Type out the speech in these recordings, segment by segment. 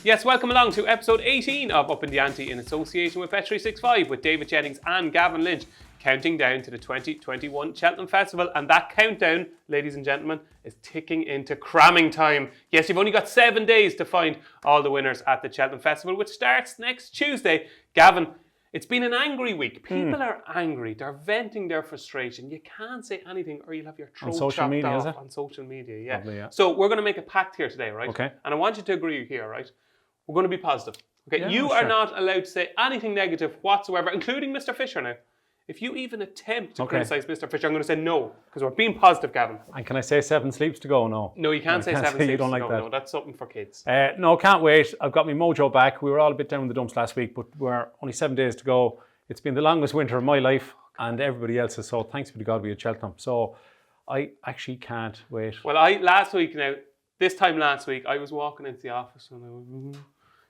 Yes, welcome along to episode 18 of Upping The Ante in association with Bet365 with David Jennings and Gavin Lynch, counting down to the 2021 Cheltenham Festival. And that countdown, ladies and gentlemen, is ticking into cramming time. Yes, you've only got 7 days to find all the winners at the Cheltenham Festival, which starts next Tuesday. Gavin, it's been an angry week. People are angry. They're venting their frustration. You can't say anything or you'll have your throat chopped off on social media. Yeah. Probably, yeah. So we're going to make a pact here today, right? Okay. And I want you to agree here, right? We're going to be positive. Okay, Yeah, you sure. are not allowed to say anything negative whatsoever, including Mr. Fisher now. If you even attempt to criticise Mr. Fisher, I'm going to say no, because we're being positive, Gavin. And can I say 7 sleeps to go? No. No, you can't say 7 say you sleeps don't to like go. that. No, that's something for kids. No, can't wait. I've got my mojo back. We were all a bit down in the dumps last week, but we're only 7 days to go. It's been the longest winter of my life and everybody else's, so thanks be to God we had Cheltenham. So I actually can't wait. Well, this time last week, I was walking into the office and I was...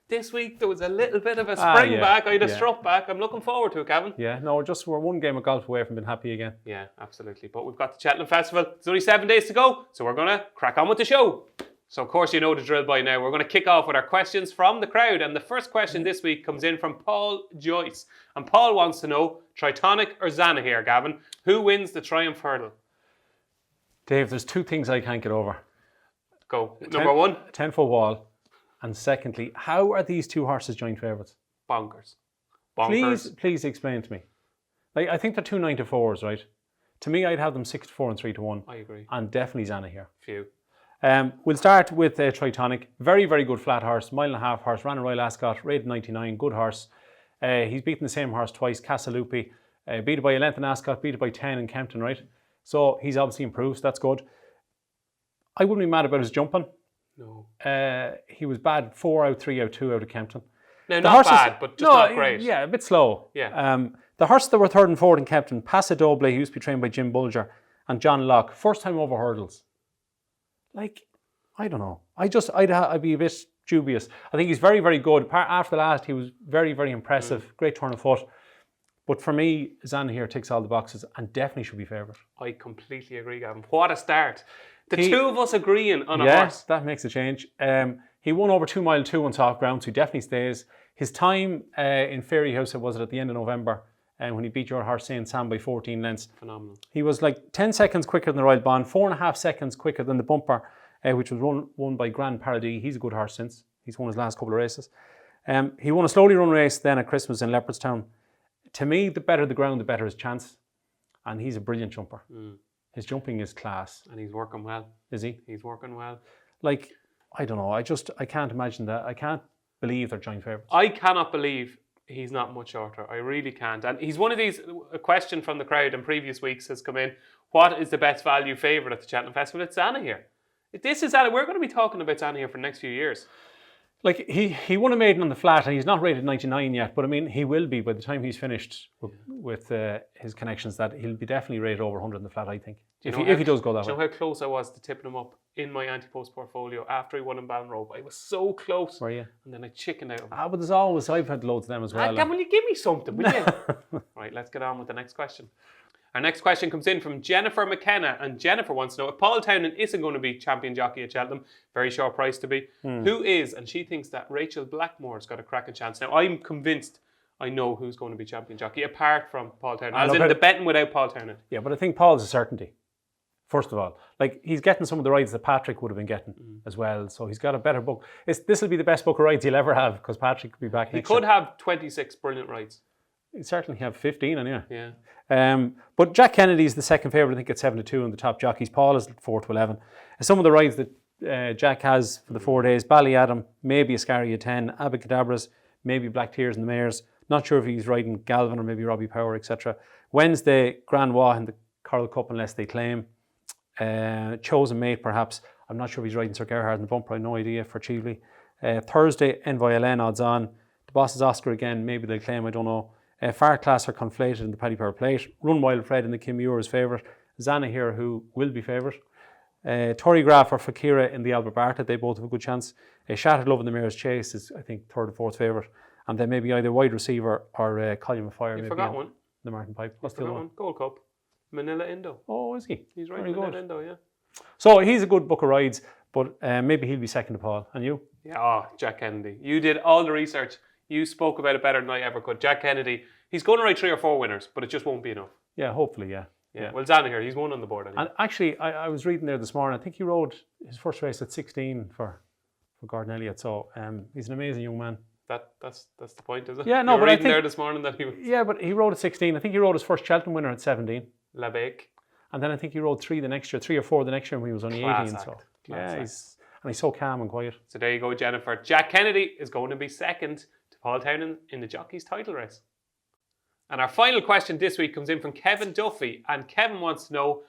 This week, there was a little bit of a spring back. I had a struck back. I'm looking forward to it, Gavin. Yeah, no, we're one game of golf away from being happy again. Yeah, absolutely. But we've got the Cheltenham Festival. There's only 7 days to go, so we're going to crack on with the show. So, of course, you know the drill by now. We're going to kick off with our questions from the crowd. And the first question this week comes in from Paul Joyce. And Paul wants to know, Tritonic or Zana here, Gavin? Who wins the Triumph Hurdle? Dave, there's 2 things I can't get over. Go. Number 1. 10-foot wall. And secondly, how are these 2 horses joint favourites? Bonkers. Please explain to me. Like, I think they're 2 9-4s, right? To me, I'd have them 6-4 and 3-1. I agree. And definitely Zana here. Phew. We'll start with Tritonic. Very, very good flat horse, 1.5 mile horse, ran a Royal Ascot, rated 99, good horse. He's beaten the same horse twice, Casalupi. Beat it by a length in Ascot, beat it by 10 in Kempton, right? So he's obviously improved, so that's good. I wouldn't be mad about his jumping. No. He was bad 4 out, 3 out, 2 out of Kempton. Now, not bad, but just not great. Yeah, a bit slow. Yeah. The horses that were 3rd and 4th in Kempton, Passadoble, he used to be trained by Jim Bulger, and John Locke, first time over hurdles. Like, I don't know. I'd be a bit dubious. I think he's very, very good. After the last, he was very, very impressive. Great turn of foot. But for me, Zana here ticks all the boxes and definitely should be favourite. I completely agree, Gavin. What a start. The 2 of us agreeing on a horse. Yes, that makes a change. He won over 2 mile 2 on soft ground, so he definitely stays. His time in Fairy House, was it at the end of November, when he beat your horse Saint Sam by 14 lengths. Phenomenal. He was like 10 seconds quicker than the Royal Bond, 4.5 seconds quicker than the Bumper, which was won by Grand Paradis. He's a good horse since. He's won his last couple of races. He won a slowly run race then at Christmas in Leopardstown. To me, the better the ground, the better his chance. And he's a brilliant jumper. His jumping is class. And he's working well. Is he? He's working well. Like, I don't know. I can't imagine that. I can't believe they're joint favourites. I cannot believe he's not much shorter. I really can't. And he's one of these, a question from the crowd in previous weeks has come in. What is the best value favourite at the Cheltenham Festival? It's Zana here. This is Zana. We're going to be talking about Zana here for the next few years. Like, he won a maiden on the flat and he's not rated 99 yet, but I mean, he will be by the time he's finished with his connections, that he'll be definitely rated over 100 on the flat, I think. If he does go that way. Do you know how close I was to tipping him up in my Ante-Post portfolio after he won in Ballinrobe? I was so close. Were you? And then I chickened out of him. But there's always, I've had loads of them as well. Will you give me something, will you? Right, let's get on with the next question. Our next question comes in from Jennifer McKenna, and Jennifer wants to know if Paul Townend isn't going to be champion jockey at Cheltenham, very short price to be, who is? And she thinks that Rachel Blackmore's got a cracking chance. Now, I'm convinced I know who's going to be champion jockey, apart from Paul Townend. As in the betting without Paul Townend. Yeah, but I think Paul's a certainty, first of all. Like, he's getting some of the rides that Patrick would have been getting as well, so he's got a better book. This will be the best book of rides he'll ever have, because Patrick could be back next year. He could have 26 brilliant rides. He'd certainly have 15 on, Yeah. But Jack Kennedy's the second favourite, I think, at 7-2 on the top jockeys. Paul is 4-11. Some of the rides that Jack has for the 4 days: Ballyadam, maybe Ascaria 10, Abacadabras, maybe Black Tears and the Mares. Not sure if he's riding Galvin or maybe Robbie Power, etc. Wednesday, Grand Wa in the Coral Cup, unless they claim. Chosen Mate, perhaps. I'm not sure if he's riding Sir Gerhard in the Bumper. I have no idea for Cheveley. Thursday, Envoy odds on. The Boss is Oscar again. Maybe they'll claim, I don't know. Far Class are conflated in the Paddy Power Plate. Run Wild Fred in the Kim Muir is favourite. Zana here, who will be favourite. Tory Graf or Fakira in the Albert Bartlett, they both have a good chance. Shattered Love in the Mayor's Chase is, I think, 3rd or 4th favourite. And then maybe either wide receiver or Colin Fire. You forgot one. The Martin Pipe. What's the other one? Gold Cup. Manila Indo. Oh, is he? He's riding Manila Indo, yeah. So he's a good book of rides. But maybe he'll be second to Paul. And you? Yeah, Jack Kennedy. You did all the research. You spoke about it better than I ever could. Jack Kennedy, he's going to write 3 or 4 winners, but it just won't be enough. Yeah, hopefully, yeah. Well, Zaniger, he's 1 on the board. Anyway. And actually, I was reading there this morning, I think he rode his first race at 16 for Gordon Elliott. So he's an amazing young man. That's the point, is it? Yeah, no, you were but I reading think... there this morning that he was... Yeah, but he rode at 16. I think he rode his first Cheltenham winner at 17. Labec. And then I think he rode 3 or 4 the next year when he was only 18. So yeah, he's so calm and quiet. So there you go, Jennifer. Jack Kennedy is going to be second to Paul Townend in the jockey's title race. And our final question this week comes in from Kevin Duffy. And Kevin wants to know,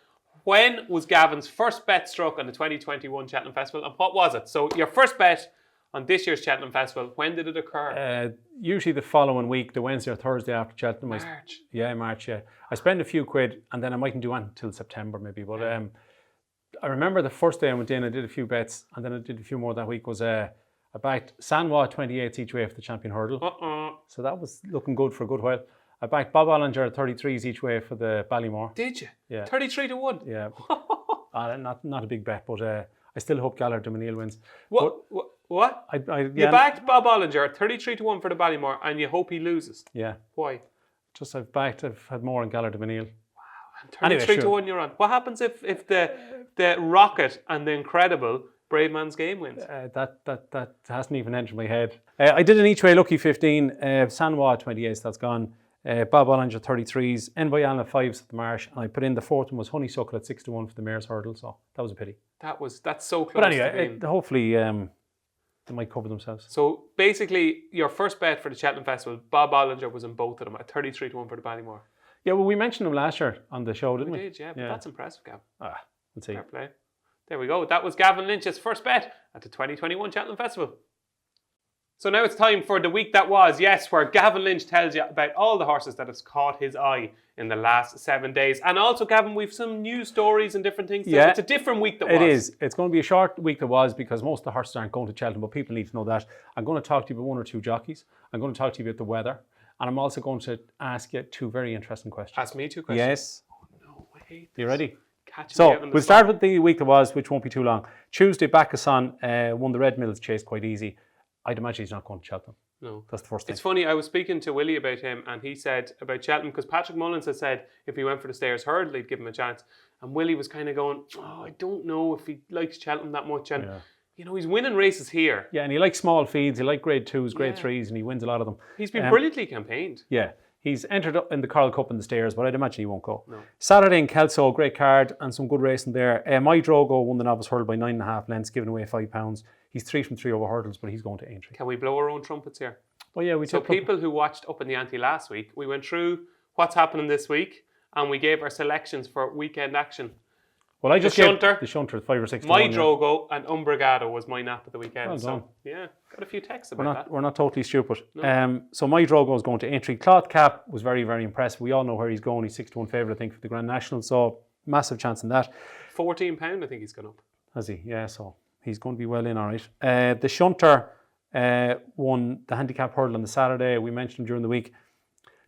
when was Gavin's first bet struck on the 2021 Cheltenham Festival and what was it? So your first bet on this year's Cheltenham Festival, when did it occur? Usually the following week, the Wednesday or Thursday after Cheltenham. March. March, yeah. I spend a few quid and then I mightn't do it until September maybe. But I remember the first day I went in, I did a few bets and then I did a few more that week. Was I backed Sanwa 28 each way for the Champion Hurdle. So that was looking good for a good while. I backed Bob Ollinger 33s each way for the Ballymore. Did you? Yeah. 33 to 1? Yeah. Not a big bet, but I still hope Gallard de Menil wins. What? You backed Bob Ollinger 33 to 1 for the Ballymore and you hope he loses? Yeah. Why? Just I've had more on Gallard de Menil. Wow. And 33 to 1 you're on. What happens if the Rocket and the Incredible Brave Man's Game wins? That hasn't even entered my head. I did an each way lucky 15, Sanwa 28s, that's gone. Bob Ollinger 33s, Envoyalna 5s at the Marsh, and I put in the fourth one was Honeysuckle at 6 to 1 for the Mayor's Hurdle, so that was a pity. That's so close. But anyway, hopefully they might cover themselves. So basically, your first bet for the Cheltenham Festival, Bob Ollinger was in both of them at 33 to 1 for the Ballymore. Yeah, well, we mentioned him last year on the show, didn't we? We did, yeah, but that's impressive, Gavin. Let's see. Fair play. There we go. That was Gavin Lynch's first bet at the 2021 Cheltenham Festival. So now it's time for the week that was, yes, where Gavin Lynch tells you about all the horses that has caught his eye in the last 7 days. And also, Gavin, we've some news stories and different things. Yeah, it's a different week that was. It is. It's going to be a short week that was because most of the horses aren't going to Cheltenham, but people need to know that. I'm going to talk to you about 1 or 2 jockeys. I'm going to talk to you about the weather. And I'm also going to ask you 2 very interesting questions. Ask me 2 questions? Yes. Oh, no, I hate this. You ready? So we'll start with the week that was, which won't be too long. Tuesday, Bacchusson won the Red Mills Chase quite easy. I'd imagine he's not going to Cheltenham. No. That's the first thing. It's funny, I was speaking to Willie about him and he said about Cheltenham, because Patrick Mullins had said if he went for the Stayers Hurdle, he'd give him a chance. And Willie was kind of going, I don't know if he likes Cheltenham that much. And, you know, he's winning races here. Yeah, and he likes small feeds. He likes grade 2s, grade 3s, and he wins a lot of them. He's been brilliantly campaigned. Yeah. He's entered up in the Coral Cup in the Stayers, but I'd imagine he won't go. No. Saturday in Kelso, great card and some good racing there. My Drogo won the Novice Hurdle by 9.5 lengths, giving away £5. He's 3 from 3 over hurdles, but he's going to Aintree. Can we blow our own trumpets here? Oh yeah, we. So people who watched Upping The Ante last week, we went through what's happening this week, and we gave our selections for weekend action. Well, I just gave the Shunter 5 or 6. My Drogo and Umbrigado was my nap of the weekend. Well done. So yeah, got a few texts about that. We're not totally stupid. No. So my Drogo is going to Aintree. Cloth Cap was very, very impressive. We all know where he's going. He's 6 to 1 favourite, I think, for the Grand National. So massive chance in that. £14, I think he's gone up. Has he? Yeah. So he's going to be well in, all right. The Shunter won the handicap hurdle on the Saturday. We mentioned him during the week.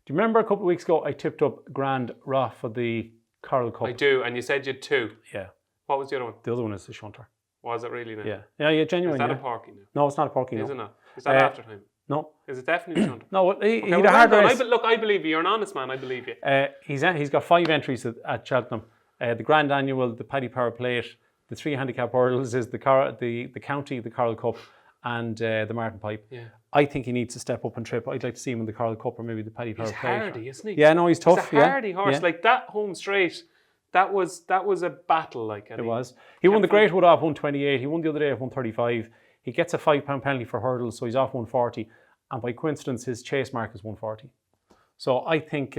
Do you remember a couple of weeks ago I tipped up Grand Ra for the Coral Cup? I do, and you said you had 2. Yeah. What was the other one? The other one is the Shunter. Was it really now? Yeah, genuinely. Is that a Porky now? No, it's not a Porky. Is it not? Is that after time? No. Is it definitely the Shunter? No, he Okay, had a hard race. Look, I believe you. You're an honest man. I believe you. He's got 5 entries at Cheltenham. The Grand Annual, the Paddy Power Plate, the 3 handicap hurdles is the County, the Coral Cup, and the Martin Pipe. Yeah. I think he needs to step up and trip. I'd like to see him in the Coral Cup or maybe the Paddy Power Plate. He's hardy, isn't he? Yeah, no, he's tough. He's a hardy horse. Like that home straight. That was a battle. Like it was. He won the Great Wood off 128. He won the other day at 135. He gets a £5 penalty for hurdles, so he's off 140. And by coincidence, his chase mark is 140. So I think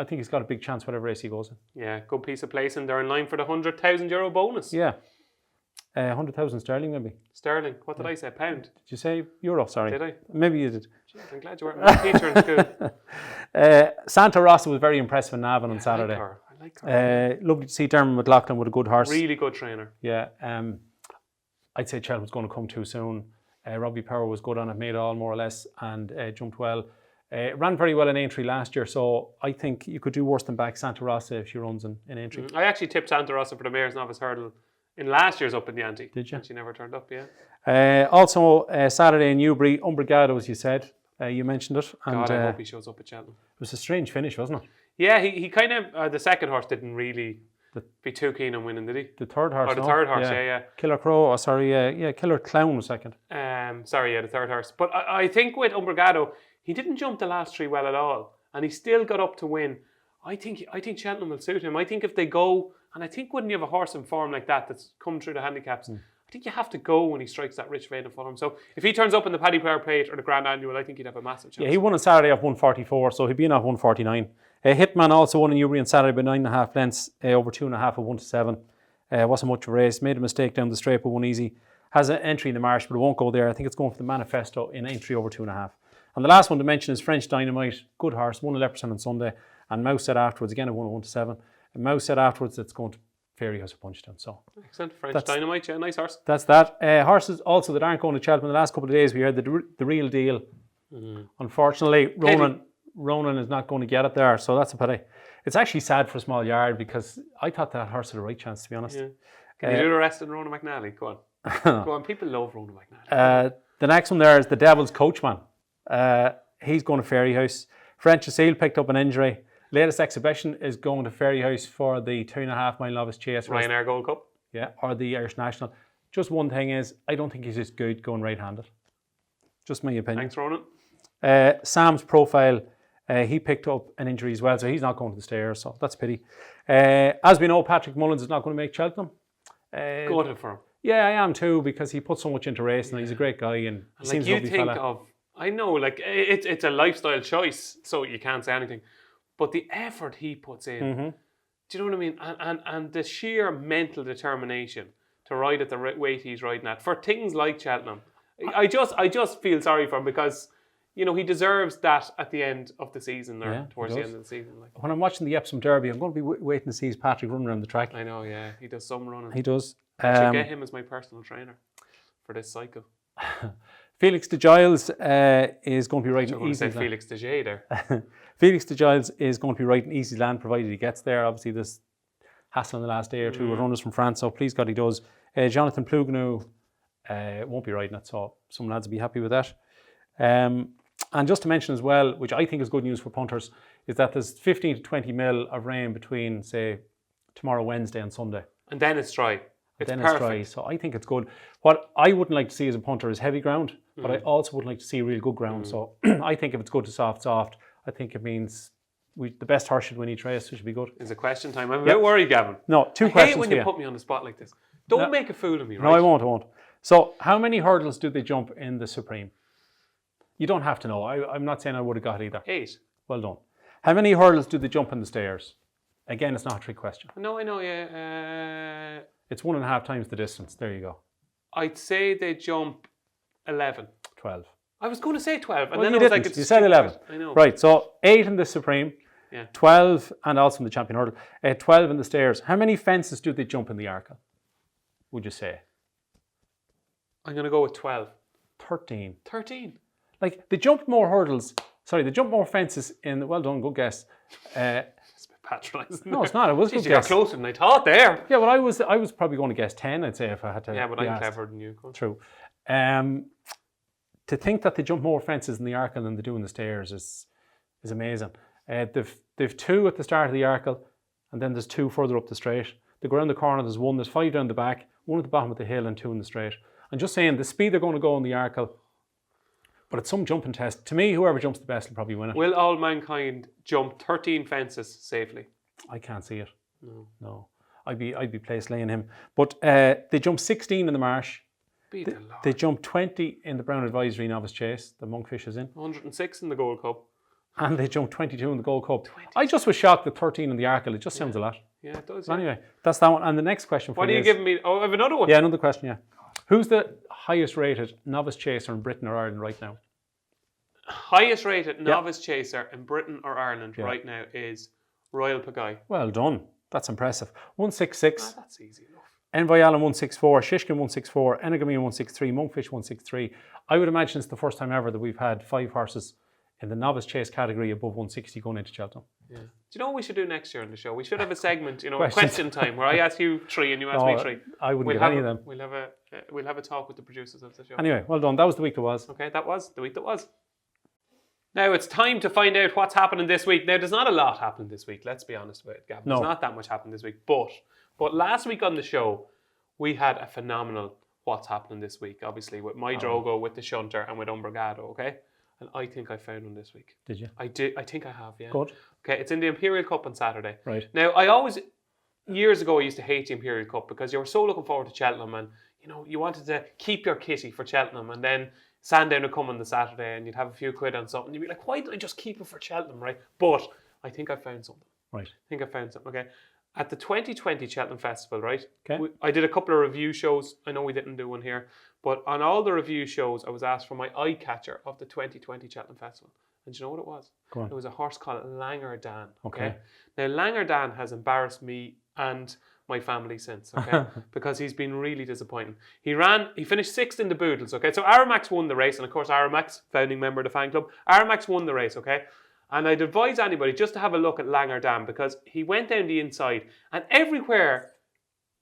he's got a big chance whatever race he goes in. Yeah, good piece of placing. They're in line for the €100,000 bonus. Yeah. 100,000 sterling maybe. Sterling. What did I say? Pound? Did you say euro? Sorry. Did I? Maybe you did. Jeez, I'm glad you weren't my teacher in school. Santa Rossa was very impressive in Navan on Saturday. I like her. Lovely to see Dermot McLaughlin with a good horse. Really good trainer. Yeah. I'd say Cheltenham's going to come too soon. Robbie Power was good on it, made all more or less, and jumped well. Ran very well in Aintree last year, so I think you could do worse than back Santa Rossa if she runs in Aintree. I actually tipped Santa Rossa for the Mayor's Novice Hurdle in last year's Up in the Ante. Did you? And she never turned up, yeah. Also, Saturday in Newbury, Umbrigado, as you said. You mentioned it. And, God, I hope he shows up at Cheltenham. It was a strange finish, wasn't it? Yeah, he kind of, the second horse didn't really be too keen on winning, did he? The third horse. Oh, the third horse, yeah. Killer Crow, Killer Clown was second. The third horse. But I think with Umbrigado, he didn't jump the last three well at all. And he still got up to win. I think Cheltenham will suit him. I think if they go, and I think when you have a horse in form like that that's come through the handicaps, I think you have to go when he strikes that rich vein of form. So if he turns up in the Paddy Power Plate or the Grand Annual, I think he'd have a massive chance. Yeah, he won on Saturday off 144, so he'd be in at 149. Hitman also won in Newbury on Saturday by 9.5 lengths, over 2.5 at 1-7. Wasn't much of a race. Made a mistake down the straight, but won easy. Has an entry in the marsh, but it won't go there. I think it's going for the Manifesto in entry over 2.5. And the last one to mention is French Dynamite. Good horse, won 11% on Sunday. And Mouse said afterwards, again, it won at 1-7. And Mouse said afterwards it's going to Fairy House of Punchestown. So excellent. French Dynamite, yeah, nice horse. That's that. Horses also that aren't going to Cheltenham. The last couple of days we heard the real deal. Unfortunately, Ronan is not going to get it there, so that's a pity. It's actually sad for a small yard because I thought that horse had a right chance, to be honest. Yeah. Can you do the rest in Ronan McNally? Go on. Go on, people love Ronan McNally. The next one there is the Devil's Coachman. He's going to Fairy House. French Cecile picked up an injury. Latest exhibition is going to Fairy House for the 2.5 mile novice chase. Ryanair Gold Cup. Yeah, or the Irish National. Just one thing is, I don't think he's as good going right-handed. Just my opinion. Thanks, Ronan. Sam's Profile, he picked up an injury as well, so he's not going to the stairs, so that's a pity. As we know, Patrick Mullins is not going to make Cheltenham. Good for him. Yeah, I am too, because he put so much into racing, and he's a great guy, and he seems a lovely fella. I know, it's a lifestyle choice, so you can't say anything. But the effort he puts in, do you know what I mean? And the sheer mental determination to ride at the weight he's riding at for things like Cheltenham. I just feel sorry for him because, you know, he deserves that at the end of the season or towards the end of the season. When I'm watching the Epsom Derby, I'm going to be waiting to see Patrick running around the track. I know, yeah. He does some running. He does. I should get him as my personal trainer for this cycle. Felix de Giles is going to be riding Easy Land. Felix de Giles there. Felix de Giles is going to be riding Easy Land provided he gets there. Obviously, there's hassle in the last day or two with runners from France, so please God he does. Jonathan Plouganeau won't be riding it, so some lads will be happy with that. And just to mention as well, which I think is good news for punters, is that there's 15 to 20 mil of rain between, say, tomorrow, Wednesday and Sunday. And then it's dry. It's dry, so I think it's good. What I wouldn't like to see as a punter is heavy ground, but I also would like to see real good ground. So I think if it's good to soft, I think it means the best horse should win each race, so it should be good. It's a question time. I'm a bit worried, Gavin. No, two questions I hate when you put me on the spot like this. Don't make a fool of me, right? No, I won't. So how many hurdles do they jump in the Supreme? You don't have to know. I'm not saying I would have got it either. 8. Well done. How many hurdles do they jump in the stairs? Again, it's not a trick question. No, I know, yeah. It's 1.5 times the distance. There you go. I'd say they jump 11. 12. I was going to say 12. And well, then I was like, you said 11. I know. Right, so 8 in the Supreme, 12, and also in the Champion Hurdle, 12 in the stairs. How many fences do they jump in the Arkle, would you say? I'm going to go with 12. 13. 13? Like, they jump more hurdles. Sorry, they jump more fences in, well done, good guess. It's a bit patronising. No, it's not. It was a good guess. guess. You got closer than I thought there. Yeah, well, I was probably going to guess 10, I'd say, if I had to. Yeah, but I'm cleverer than you. True. To think that they jump more fences in the Arkle than they do in the stairs is amazing. They've 2 at the start of the Arkle, and then there's 2 further up the straight. They go around the corner, there's 1, there's 5 down the back, 1 at the bottom of the hill and 2 in the straight. I'm just saying, the speed they're going to go in the Arkle, but it's some jumping test. To me, whoever jumps the best will probably win it. Will all mankind jump 13 fences safely? I can't see it. No. I'd be placed laying him. But they jump 16 in the Marsh. They jump 20 in the Brown Advisory Novice Chase, the Monkfish is in. 106 in the Gold Cup. And they jump 22 in the Gold Cup. 22. I just was shocked that 13 in the Arkle. It just sounds a lot. Yeah, it does. Anyway, that's that one. And the next question for you. What are you giving me? Oh, I have another one. Yeah, another question, yeah. Who's the highest rated novice chaser in Britain or Ireland right now? Highest rated novice chaser in Britain or Ireland right now is Royal Pagaille. Well done. That's impressive. 166. That's easy enough. Envoy Allen 164, Shishkin 164, Enigami 163, Monkfish 163. I would imagine it's the first time ever that we've had 5 horses in the novice chase category above 160 going into Cheltenham. Yeah. Do you know what we should do next year on the show? We should have a segment, Questions. question time, where I ask you 3 and you ask me 3. I wouldn't get any of them. We'll have a talk with the producers of the show. Anyway, well done. That was the week that was. Okay, that was the week that was. Now it's time to find out what's happening this week. Now, there's not a lot happening this week, let's be honest with it, Gavin. No. There's not that much happening this week. But last week on the show, we had a phenomenal what's happening this week, obviously, with My Drogo, with the Shunter, and with Umbrigado, okay? And I think I found one this week. Did you? I think I have, yeah. Good. Okay, it's in the Imperial Cup on Saturday. Right. Now, years ago, I used to hate the Imperial Cup because you were so looking forward to Cheltenham and, you wanted to keep your kitty for Cheltenham, and then Sandown would come on the Saturday and you'd have a few quid on something. You'd be like, why did I just keep it for Cheltenham, right? But I think I found something. Right. Okay. At the 2020 Cheltenham Festival, right? Okay. I did a couple of review shows. I know we didn't do one here. But on all the review shows, I was asked for my eye catcher of the 2020 Cheltenham Festival. And do you know what it was? Go on. It was a horse called Langer Dan. Okay. Now, Langer Dan has embarrassed me and my family since, okay? Because he's been really disappointing. He finished 6th in the Boodles, okay? So Aramax won the race, and of course Aramax, founding member of the fan club, Aramax won the race, okay? And I'd advise anybody just to have a look at Langer Dan, because he went down the inside, and everywhere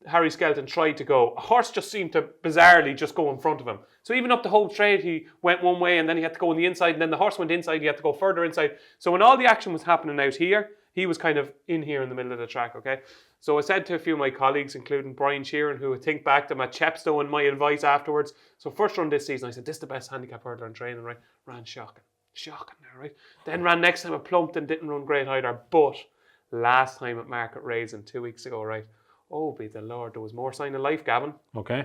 Harry Skelton tried to go, a horse just seemed to bizarrely just go in front of him. So even up the whole straight, he went one way, and then he had to go on the inside, and then the horse went inside, he had to go further inside. So when all the action was happening out here, he was kind of in here in the middle of the track, okay? So I said to a few of my colleagues, including Brian Sheeran, who would think back to my Chepstow and my advice afterwards. So first run this season, I said, this is the best handicap hurdler in training, right? Ran shocking now, right? Then ran next time, I plumped and didn't run great either. But last time at Market Raising 2 weeks ago, right? Oh, be the Lord, there was more sign of life, Gavin. Okay.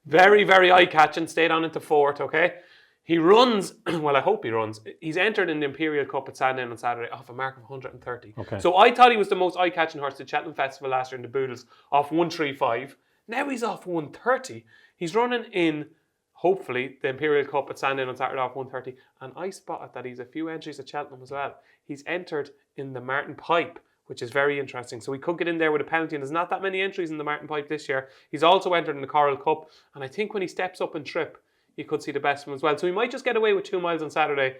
Very, very eye-catching, stayed on into 4th, okay? He runs, well, I hope he runs. He's entered in the Imperial Cup at Sandown on Saturday off a mark of 130. Okay. So I thought he was the most eye-catching horse at Cheltenham Festival last year in the Boodles, off 135. Now he's off 130. He's running in, hopefully, the Imperial Cup at Sandown on Saturday off 130. And I spotted that he's a few entries at Cheltenham as well. He's entered in the Martin Pipe, which is very interesting. So he could get in there with a penalty, and there's not that many entries in the Martin Pipe this year. He's also entered in the Coral Cup, and I think when he steps up and trip, you could see the best of him as well. So he might just get away with 2 miles on Saturday,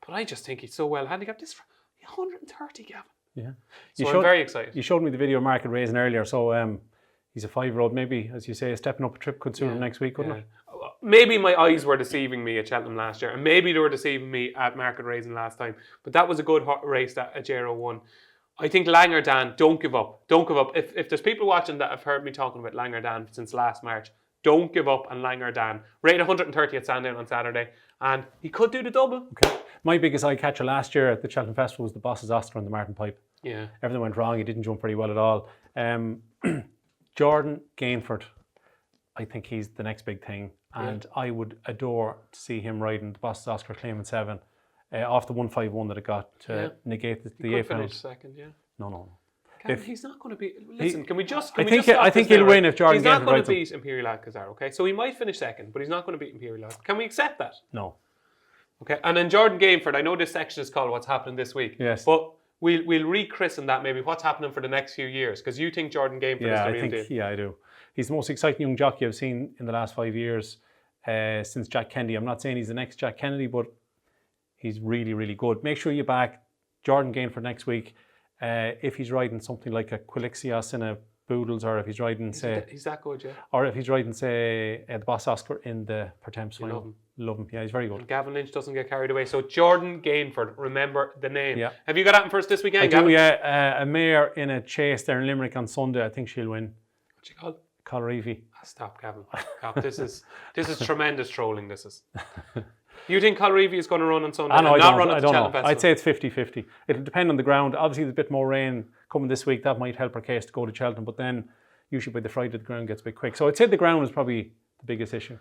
but I just think he's so well handicapped. This 130, Gavin. Yeah. So I'm very excited. You showed me the video of Market Raising earlier, so he's a 5-year-old. Maybe, as you say, stepping up a trip could suit him next week, couldn't it? Maybe my eyes were deceiving me at Cheltenham last year, and maybe they were deceiving me at Market Raising last time, but that was a good race that Ajero won. I think Langer Dan, don't give up. Don't give up. If there's people watching that have heard me talking about Langer Dan since last March, don't give up on Langer Dan. Rated 130 at Sandown on Saturday, and he could do the double. Okay. My biggest eye catcher last year at the Cheltenham Festival was the Boss's Oscar and the Martin Pipe. Yeah. Everything went wrong. He didn't jump very well at all. Jordan Gainford, I think he's the next big thing, and I would adore to see him riding the Boss's Oscar claiming 7 off the 151 that it got to negate the he A could finish final. second, yeah. No. He's not going to be. Listen, can we just? I think he'll win if Jordan. He's not going to beat Imperial Alcazar, okay? So he might finish second, but he's not going to beat Imperial Alcazar. Can we accept that? No. Okay, and then Jordan Gainford. I know this section is called "What's Happening This Week." Yes. But we'll rechristen that maybe. What's happening for the next few years? Because you think Jordan Gainford is the real deal. Yeah, I do. He's the most exciting young jockey I've seen in the last 5 years since Jack Kennedy. I'm not saying he's the next Jack Kennedy, but he's really, really good. Make sure you back Jordan Gainford next week. If he's riding something like a Quilixios in a Boodles, or if he's riding, he's that good, yeah. Or if he's riding, say, the Boss Oscar in the Pertemps final. Love him. Yeah, he's very good. And Gavin Lynch doesn't get carried away. So Jordan Gainford, remember the name. Yeah. Have you got that for us this weekend, I Gavin? do, yeah. A mare in a chase there in Limerick on Sunday. I think she'll win. What's she called? Colreevy. Stop, Gavin. Stop. This is tremendous trolling. This is. You think Colreevy is going to run on Sunday? I don't know. Festival? I'd say it's 50-50. It'll depend on the ground. Obviously, there's a bit more rain coming this week. That might help her case to go to Cheltenham. But then, usually by the Friday, the ground gets a bit quick. So I'd say the ground is probably the biggest issue.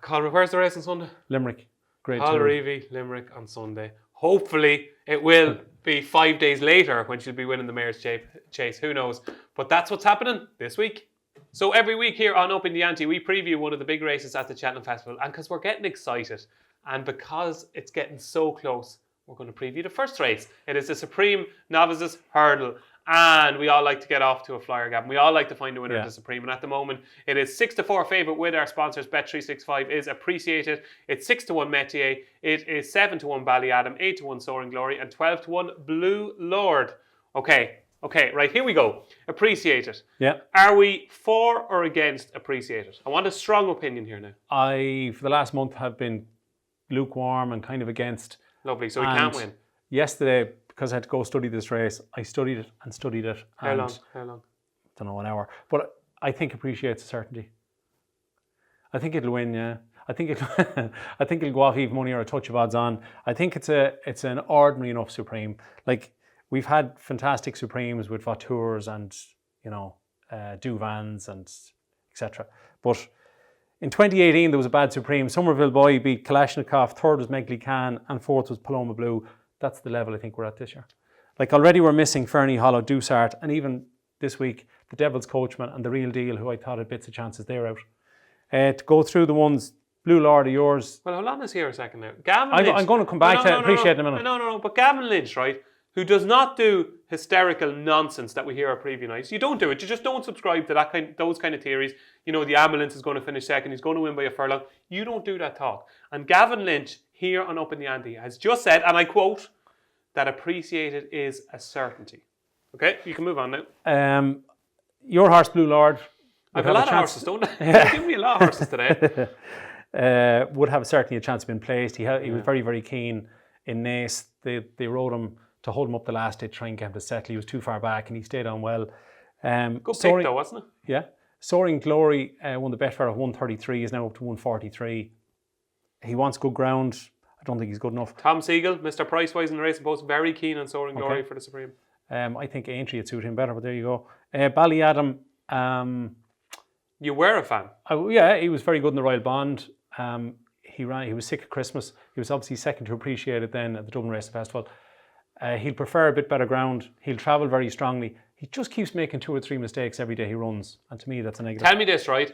Where's the race on Sunday? Limerick. Grade 2. Colreevy, Limerick on Sunday. Hopefully, it will be 5 days later when she'll be winning the Mayor's Chase. Who knows? But that's what's happening this week. So every week here on Upping The Ante, we preview one of the big races at the Cheltenham Festival. And because we're getting excited, and because it's getting so close, we're going to preview the first race. It is the Supreme Novices Hurdle. And we all like to get off to a flyer, Gavin. We all like to find a winner Yeah. to Supreme. And at the moment, it is 6-4 favourite with our sponsors. Bet365 is Appreciated. It's 6-1 Metier. It is 7-1 Ballyadam, 8-1 Soaring Glory, and 12-1 Blue Lord. Okay, right, here we go. Appreciated. Yeah. Are we for or against Appreciated? I want a strong opinion here now. I, for the last month, have been lukewarm and kind of against. Lovely, so we can't win. Yesterday, because I had to go study this race, I studied it and studied it. How long? I don't know, an hour. But I think Appreciates a certainty. I think it'll win, yeah. I think it'll go off even money or a touch of odds on. I think it's an ordinary enough Supreme. Like, we've had fantastic Supremes with Voitures and, Duvans and etc. But in 2018, there was a bad Supreme. Somerville Boy beat Kalashnikov, third was Megley Khan, and fourth was Paloma Blue. That's the level I think we're at this year. Like, already we're missing Fernie Hollow, Dusart, and even this week, the Devil's Coachman and the Real Deal, who I thought had bits of chances, they're out. To go through the ones, Blue Lord of yours. Well, hold on us here a second now. Gavin Lynch. I'm going to come back to Appreciate in a minute. No. But Gavin Lynch, right, who does not do hysterical nonsense that we hear at preview nights. You don't do it. You just don't subscribe to those kind of theories. The ambulance is going to finish second. He's going to win by a furlong. You don't do that talk. And Gavin Lynch, here on Upping The Ante, has just said, and I quote, that Appreciated is a certainty. Okay, you can move on now. Your horse, Blue Lord. I have a lot of horses, don't I? You give me a lot of horses today. Would have certainly a chance of being placed. He was very, very keen in Naas. They rode him to hold him up the last day, try and get him to settle. He was too far back and he stayed on well. Good pick though, wasn't it? Yeah. Soaring Glory won the Betfair at 133, is now up to 143. He wants good ground. I don't think he's good enough. Tom Siegel, Mr. Pricewise in the Racing Post, very keen on Soaring Glory for the Supreme. I think Aintree would suit him better, but there you go. Ballyadam. You were a fan? He was very good in the Royal Bond. He was sick at Christmas. He was obviously second to Appreciated then at the Dublin Racing Festival. He'll prefer a bit better ground. He'll travel very strongly. He just keeps making 2 or 3 mistakes every day he runs. And to me, that's a negative. Tell me this, right?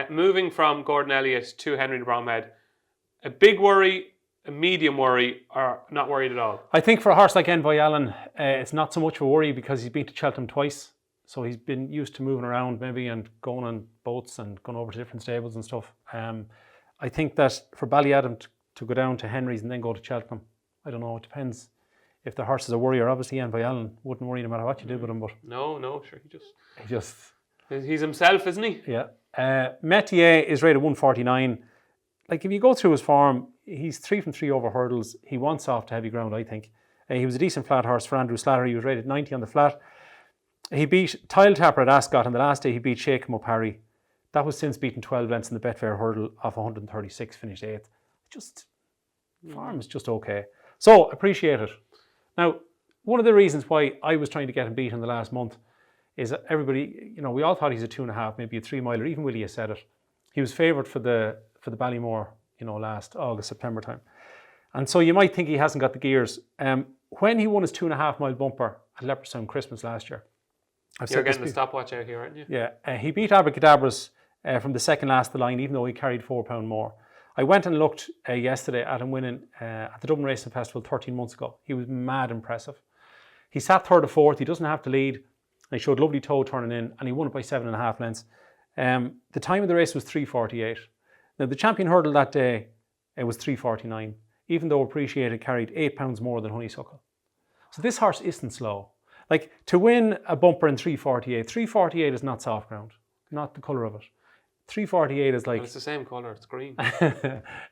Moving from Gordon Elliott to Henry de Bromhead, a big worry, a medium worry, or not worried at all? I think for a horse like Envoy Allen, it's not so much of a worry because he's been to Cheltenham twice. So he's been used to moving around maybe and going on boats and going over to different stables and stuff. I think that for Ballyadam to go down to Henry's and then go to Cheltenham, I don't know, it depends. If the horse is a worrier, obviously Envoy Allen wouldn't worry no matter what you did with him. But No, sure, he's himself, isn't he? Yeah. Metier is rated 149. Like, if you go through his form, he's 3 from 3 over hurdles. He wants off to heavy ground, I think. He was a decent flat horse for Andrew Slatter. He was rated 90 on the flat. He beat Tile Tapper at Ascot, and the last day he beat Shake 'em Up Harry. That was since beating 12 lengths in the Betfair hurdle off 136, finished 8th. Form is just okay. So, Appreciate it. Now, one of the reasons why I was trying to get him beat in the last month is that everybody, we all thought he's a 2.5, maybe a 3 miler. Even Willie has said it. He was favoured for the Ballymore, last August, September time. And so you might think he hasn't got the gears. When he won his 2.5 mile bumper at Leopardstown Christmas last year, You're getting the stopwatch out here, aren't you? Yeah, he beat Abracadabras from the second last of the line, even though he carried £4 more. I went and looked yesterday at him winning at the Dublin Racing Festival 13 months ago. He was mad impressive. He sat third or fourth. He doesn't have to lead. And he showed lovely toe turning in, and he won it by 7.5 lengths. The time of the race was 3:48. Now, the champion hurdle that day, it was 3:49, even though Appreciated carried £8 more than Honeysuckle. So this horse isn't slow. Like, to win a bumper in 3:48 is not soft ground, not the colour of it. 3:48 is like... Well, it's the same colour, it's green.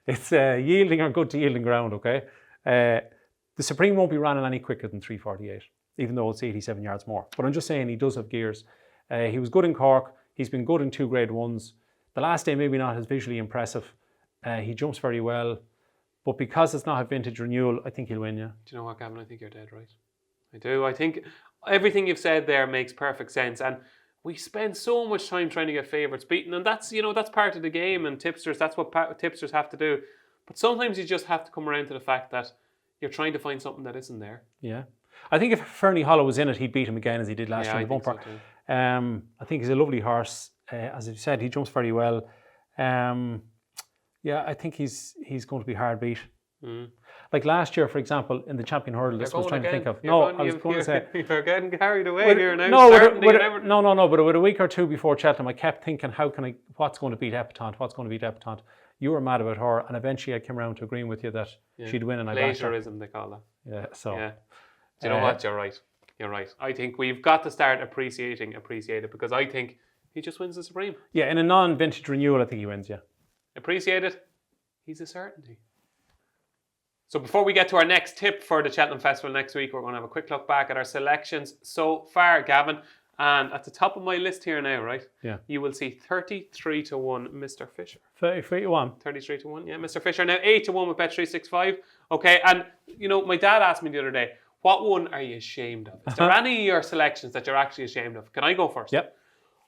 It's yielding or good to yielding ground, okay? The Supreme won't be running any quicker than 3:48, even though it's 87 yards more. But I'm just saying he does have gears. He was good in Cork. He's been good in 2 Grade 1s. The last day maybe not as visually impressive. He jumps very well. But because it's not a vintage renewal, I think he'll win, yeah. Do you know what, Gavin? I think you're dead right. I do. I think everything you've said there makes perfect sense. And we spend so much time trying to get favourites beaten. And that's, that's part of the game. And tipsters, that's what tipsters have to do. But sometimes you just have to come around to the fact that you're trying to find something that isn't there. Yeah. I think if Fernie Hollow was in it, he'd beat him again as he did last year in the bumper. So too. I think he's a lovely horse. As I said, he jumps very well. I think he's going to be hard beat. Like last year, for example, in the Champion Hurdle, this was trying to think of. I was going to say. You're getting carried away here now. No, but with a week or two before Cheltenham, I kept thinking, what's going to beat Epatante? What's going to beat Epatante? You were mad about her, and eventually I came around to agreeing with you that she'd win, and I backed her. Plagiarism, they call that. Yeah, so. Yeah. Do you know what? You're right. You're right. I think we've got to start appreciate it, because I think he just wins the Supreme. Yeah, in a non-vintage renewal, I think he wins, yeah. Appreciate it. He's a certainty. So before we get to our next tip for the Cheltenham Festival next week, we're going to have a quick look back at our selections so far, Gavin. And at the top of my list here now, right? Yeah. You will see 33 to 1, Mr. Fisher. 33 to 1. 33 to 1, yeah, Mr. Fisher. Now 8 to 1 with Bet365. Okay, and you know, my dad asked me the other day, what one are you ashamed of? Is there any of your selections that you're actually ashamed of? Can I go first? Yep.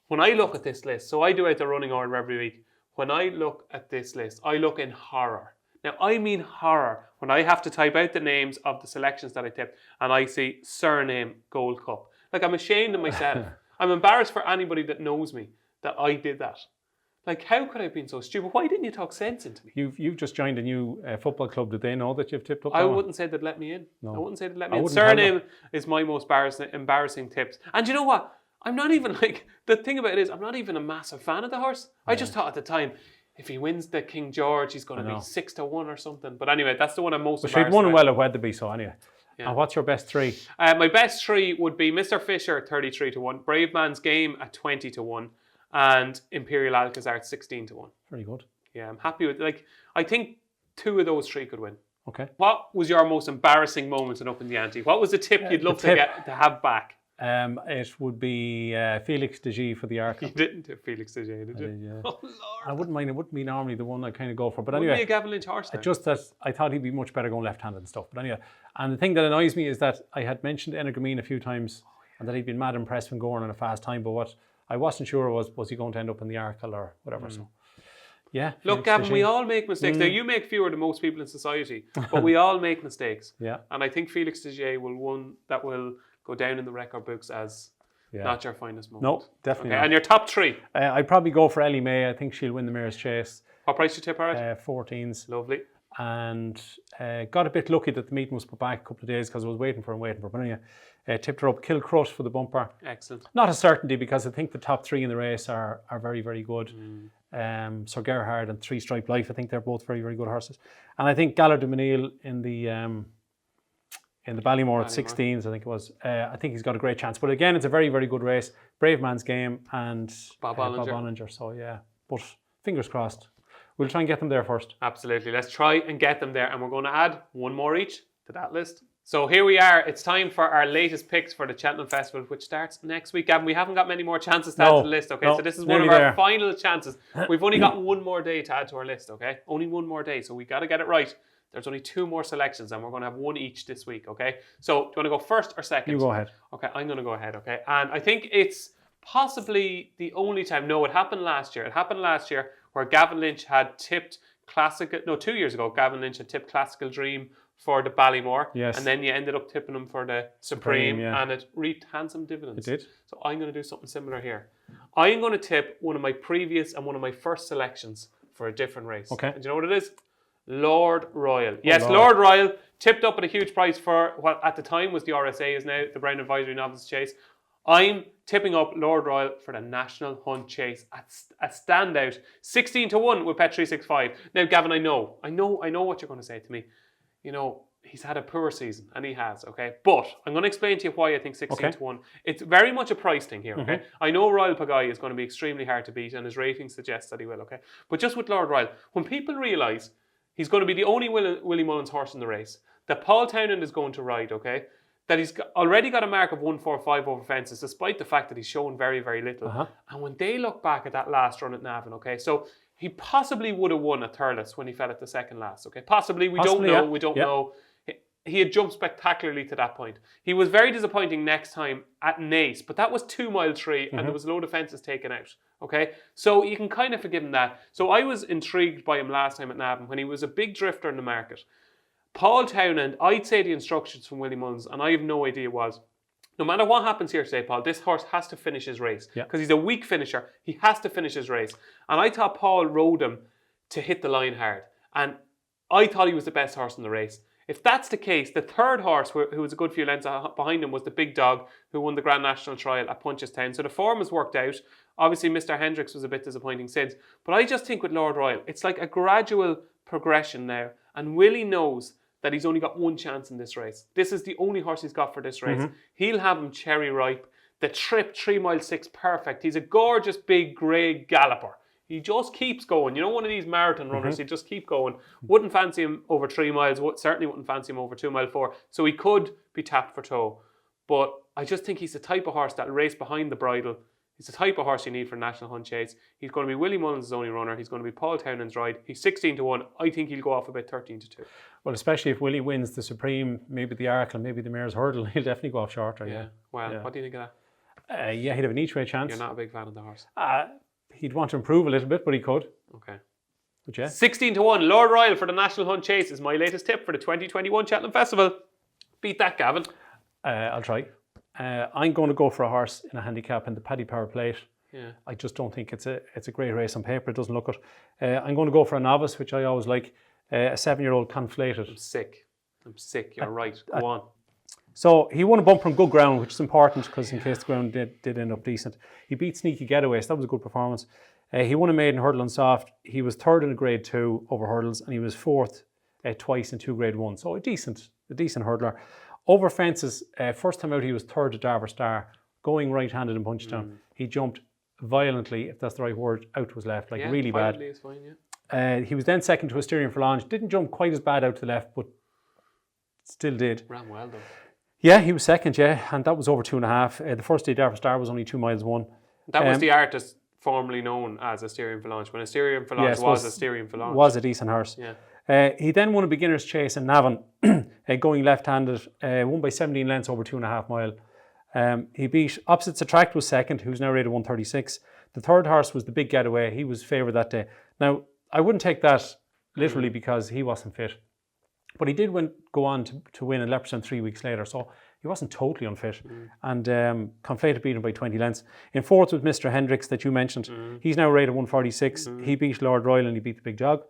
When I look at this list, so I do it the running order every week. When I look at this list, I look in horror. Now, I mean horror when I have to type out the names of the selections that I tipped and I see surname Gold Cup. Like, I'm ashamed of myself. I'm embarrassed for anybody that knows me that I did that. Like, how could I have been so stupid? Why didn't you talk sense into me? You've just joined a new football club. Did they know that you've tipped up? I wouldn't say they'd let me in. No. I wouldn't say they'd let me in. Surname is my most embarrassing tips. And you know what? I'm not even like, the thing about it is, I'm not even a massive fan of the horse. I just thought at the time, if he wins the King George, he's going to be 6 to 1 or something. But anyway, that's the one I'm most embarrassed she'd won about. well at Weatherby, so anyway. Yeah. And what's your best three? My best three would be Mr. Fisher, 33 to 1, Brave Man's Game at 20 to 1, and Imperial Alcazar at 16 to 1. Very good. Yeah, I'm happy with, like, I think 2 of those 3 could win. Okay. What was your most embarrassing moment in Upping The Ante? What was the tip you'd love to have back? It would be Felix de G for the Arc. You didn't tip Felix de G, did you? Yeah. Oh, Lord. I wouldn't mind. It wouldn't be normally the one I kind of go for. But Wouldn't anyway. be a Gavin Lynch horse then? Just that I thought he'd be much better going left-handed and stuff. But anyway. And the thing that annoys me is that I had mentioned Energramine a few times and that he'd been mad impressed when going on a fast time. But what I wasn't sure was he going to end up in the Arkle or whatever. So, yeah. Look, Gavin, we all make mistakes. Now, you make fewer than most people in society, but we all make mistakes. Yeah. And I think Felix de G will go down in the record books as not your finest moment. No, definitely not. And your top 3? I'd probably go for Ellie May. I think she'll win the Mayor's Chase. What price you tip her at? 14s. Lovely. And got a bit lucky that the meeting was put back a couple of days because I was waiting for. But anyway, tipped her up. Kilcrush for the bumper. Excellent. Not a certainty because I think the top 3 in the race are very, very good. Sir Gerhard and 3 Stripe Life, I think they're both very, very good horses. And I think Galler du Menil in the Ballymore at 16s, I think it was. I think he's got a great chance. But again, it's a very, very good race. Brave Man's Game and Bob Ollinger. So yeah, but fingers crossed. We'll try and get them there first. Absolutely. Let's try and get them there. And we're going to add 1 more each to that list. So here we are. It's time for our latest picks for the Cheltenham Festival, which starts next week. Gavin, we haven't got many more chances to add to the list, okay? So this is one of our final chances. We've only got 1 more day to add to our list, okay? Only 1 more day, so we got to get it right. There's only 2 more selections, and we're going to have 1 each this week, okay? So do you want to go first or second? You go ahead. Okay, I'm going to go ahead, okay? And I think it's possibly the only time. No, it happened last year. It happened last year where Gavin Lynch had tipped 2 years ago, Gavin Lynch had tipped Classical Dream for the Ballymore. Yes. And then you ended up tipping him for the Supreme, yeah. and it reaped handsome dividends. It did. So I'm going to do something similar here. I'm going to tip one of my previous and one of my first selections for a different race. Okay. And do you know what it is? Lord Royal. Yes, Lord Royal tipped up at a huge price for what at the time was the RSA, is now the Brown Advisory Novice Chase. I'm tipping up Lord Royal for the National Hunt Chase at a standout 16 to 1 with Bet365. Now, Gavin, I know what you're going to say to me. You know, he's had a poor season, and he has, okay? But I'm going to explain to you why I think 16 to 1. It's very much a price thing here, okay? I know Royal Pagaille is going to be extremely hard to beat, and his rating suggests that he will, okay? But just with Lord Royal, when people realise he's going to be the only Willie Mullins horse in the race, that Paul Townend is going to ride, okay? That he's already got a mark of 145 over fences, despite the fact that he's shown very, very little. And when they look back at that last run at Navan, okay, so he possibly would have won at Thurles when he fell at the second last, okay? Possibly, we don't know, we don't know. He had jumped spectacularly to that point. He was very disappointing next time at Naas, but that was 2 mile 3 and there was a load of fences taken out, okay? So you can kind of forgive him that. So I was intrigued by him last time at Navan when he was a big drifter in the market. Paul Townend, I'd say the instructions from Willie Mullins, and I have no idea, was no matter what happens here today, Paul, this horse has to finish his race. Because he's a weak finisher. He has to finish his race. And I thought Paul rode him to hit the line hard. And I thought he was the best horse in the race. If that's the case, the third horse, who was a good few lengths behind him, was the big dog who won the Grand National Trial at Punchestown. So the form has worked out. Obviously, Mr. Hendricks was a bit disappointing since. But I just think with Lord Royal, it's like a gradual progression now. And Willie knows that he's only got one chance in this race. This is the only horse he's got for this race. He'll have him cherry ripe. The trip, 3 mile 6, perfect. He's a gorgeous, big, grey galloper. He just keeps going. You know, one of these marathon runners, he just keep going. Wouldn't fancy him over 3 miles. Certainly wouldn't fancy him over 2 mile 4. So he could be tapped for toe. But I just think he's the type of horse that'll race behind the bridle. He's the type of horse you need for a National Hunt Chase. He's going to be Willie Mullins' only runner. He's going to be Paul Townend's ride. He's 16 to 1. I think he'll go off about 13 to 2. Well, especially if Willie wins the Supreme, maybe the Arkle, maybe the Mayor's Hurdle, he'll definitely go off shorter. Yeah. Well, yeah. What do you think of that? Yeah, he'd have an each way chance. You're not a big fan of the horse. He'd want to improve a little bit, but he could. Okay. But yeah. 16 to 1. Lord Royal for the National Hunt Chase is my latest tip for the 2021 Cheltenham Festival. Beat that, Gavin. I'll try. I'm going to go for a horse in a handicap in the Paddy Power Plate. Yeah. I just don't think it's a great race on paper. It doesn't look it. I'm going to go for a novice, which I always like. A 7-year-old Conflated. I'm sick. You're right. Go on. So he won a bump from good ground, which is important because in case the ground did end up decent. He beat Sneaky Getaway, so that was a good performance. He won a maiden hurdle on soft. He was third in a grade 2 over hurdles, and he was fourth twice in 2 grade 1. So a decent hurdler. Over fences, first time out he was third at Darver Star, going right-handed in Punchestown. He jumped violently, if that's the right word, out to his left, really bad. Is fine, yeah. He was then second to Asterion Forlange. Didn't jump quite as bad out to the left, but still did. Ran well though. Yeah, he was second, and that was over 2.5. The first day Darver Star was only 2 miles 1. That was the artist formerly known as Asterion Forlange, when Asterion Forlange was Asterion Forlange. Was a decent horse. Yeah. He then won a beginner's chase in Navan, going left-handed, won by 17 lengths over 2.5 mile. He beat Opposites Attract was second, who's now rated 136. The third horse was the Big Getaway. He was favoured that day. Now, I wouldn't take that literally because he wasn't fit. But he did go on to win in Leopardstown 3 weeks later, so he wasn't totally unfit. And Conflated beat him by 20 lengths. In fourth was Mr. Hendricks that you mentioned. He's now rated 146. He beat Lord Royal and he beat the Big Dog.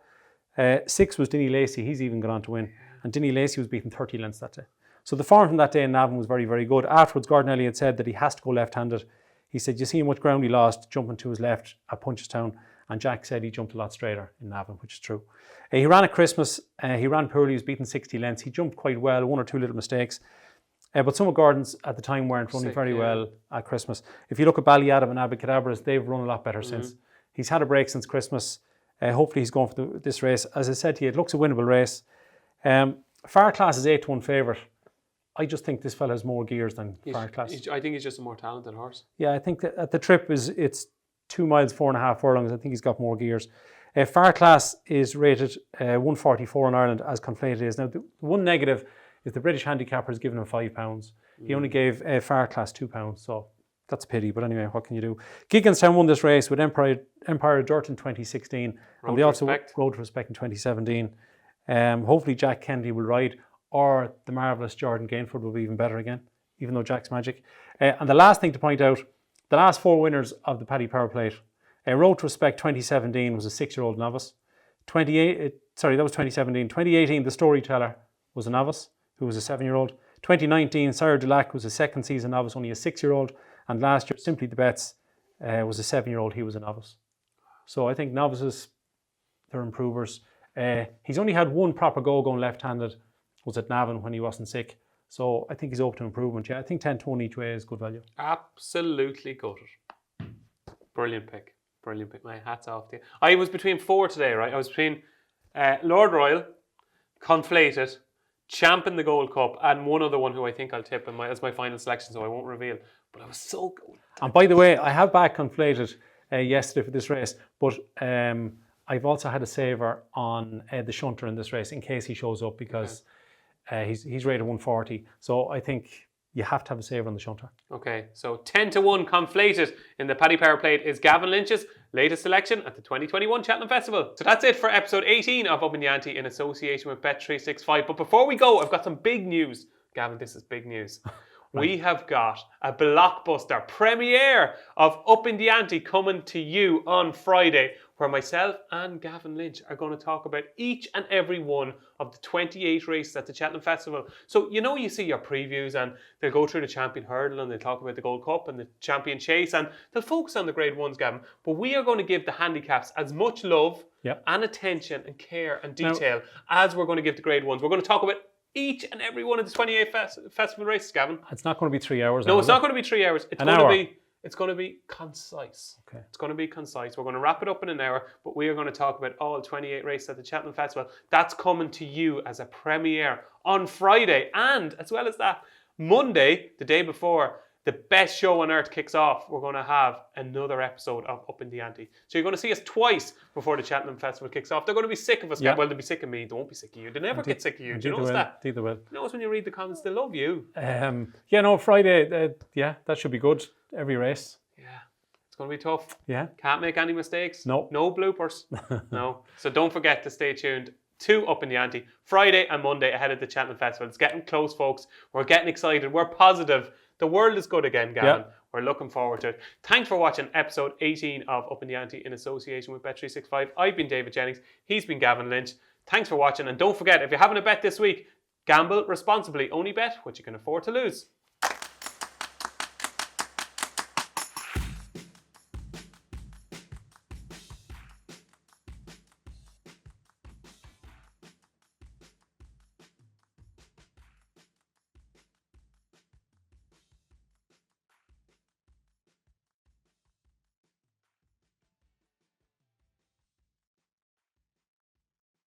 6 was Dinny Lacey. He's even gone on to win. And Dinny Lacey was beaten 30 lengths that day. So the form from that day in Navan was very, very good. Afterwards, Gordon Elliott said that he has to go left-handed. He said, you see how much ground he lost jumping to his left at Punchestown. And Jack said he jumped a lot straighter in Navan, which is true. He ran at Christmas. He ran poorly. He was beaten 60 lengths. He jumped quite well, 1 or 2 little mistakes. But some of Gordon's at the time weren't running very well at Christmas. If you look at Ballyadam and Abacadabras, they've run a lot better since. He's had a break since Christmas. Hopefully he's going for this race. As I said to you, it looks a winnable race. Far Class is 8 to 1 favourite. I just think this fella has more gears than Far Class. I think he's just a more talented horse. Yeah, I think that at the trip it's 2 miles, 4.5 furlongs. I think he's got more gears. Far Class is rated 144 in Ireland, as Conflated is. Now, the one negative is the British handicapper has given him £5. He only gave Far Class £2, so that's a pity. But anyway, what can you do? Gigginstown won this race with Empire of Dirt in 2016. And they also Road to Respect in 2017. Hopefully Jack Kennedy will ride, or the marvellous Jordan Gainford will be even better again, even though Jack's magic. And the last thing to point out, the last 4 winners of the Paddy Power Plate. Road to Respect 2017 was a 6-year-old novice. That was 2017. 2018, The Storyteller was a novice, who was a 7-year-old. 2019, Sire Dulac was a second season novice, only a 6-year-old. And last year, Simply the Bets was a 7-year-old, he was a novice. So I think novices, they're improvers. He's only had 1 proper go going left-handed, was at Navan when he wasn't sick. So I think he's open to improvement. Yeah, I think 10 to 1 each way is good value. Absolutely gutted. Brilliant pick. My hat's off to you. I was between 4 today, right? I was between Lord Royal, Conflated, Champ in the Gold Cup, and one other one who I think I'll tip as my final selection, so I won't reveal. But I was so good. And by the way, I have back Conflated yesterday for this race, but I've also had a saver on the shunter in this race in case he shows up, because he's rated 140. So I think you have to have a saver on the shunter. Okay, so 10 to 1 Conflated in the Paddy Power Plate is Gavin Lynch's latest selection at the 2021 Cheltenham Festival. So that's it for episode 18 of Upping The Ante in association with Bet365. But before we go, I've got some big news. Gavin, this is big news. we have got a blockbuster premiere of Upping The Ante coming to you on Friday, where myself and Gavin Lynch are going to talk about each and every one of the 28 races at the Cheltenham Festival. So, you see your previews and they'll go through the Champion Hurdle and they'll talk about the Gold Cup and the Champion Chase and they'll focus on the Grade 1s, Gavin. But we are going to give the handicaps as much love and attention and care and detail as we're going to give the Grade 1s. We're going to talk about each and every one of the 28 festival races, Gavin. It's not going to be 3 hours. No, it's not going to be 3 hours. It's going to be concise. Okay. It's going to be concise. We're going to wrap it up in an hour, but we are going to talk about all 28 races at the Cheltenham Festival. That's coming to you as a premiere on Friday. And as well as that, Monday, the day before, the best show on earth kicks off, we're going to have another episode of Upping The Ante. So you're going to see us twice before the Cheltenham Festival kicks off. They're going to be sick of us. Well, they'll be sick of me. They won't be sick of you. They never get sick of you. Do you notice that? They will. You notice when you read the comments, they love you. Friday, that should be good. Every race. Yeah. It's going to be tough. Yeah. Can't make any mistakes. No. No bloopers. No. So don't forget to stay tuned to Upping The Ante Friday and Monday ahead of the Cheltenham Festival. It's getting close, folks. We're getting excited. We're positive. The world is good again, Gavin. Yeah. We're looking forward to it. Thanks for watching episode 18 of Upping The Ante in association with Bet365. I've been David Jennings. He's been Gavin Lynch. Thanks for watching. And don't forget, if you're having a bet this week, gamble responsibly. Only bet what you can afford to lose.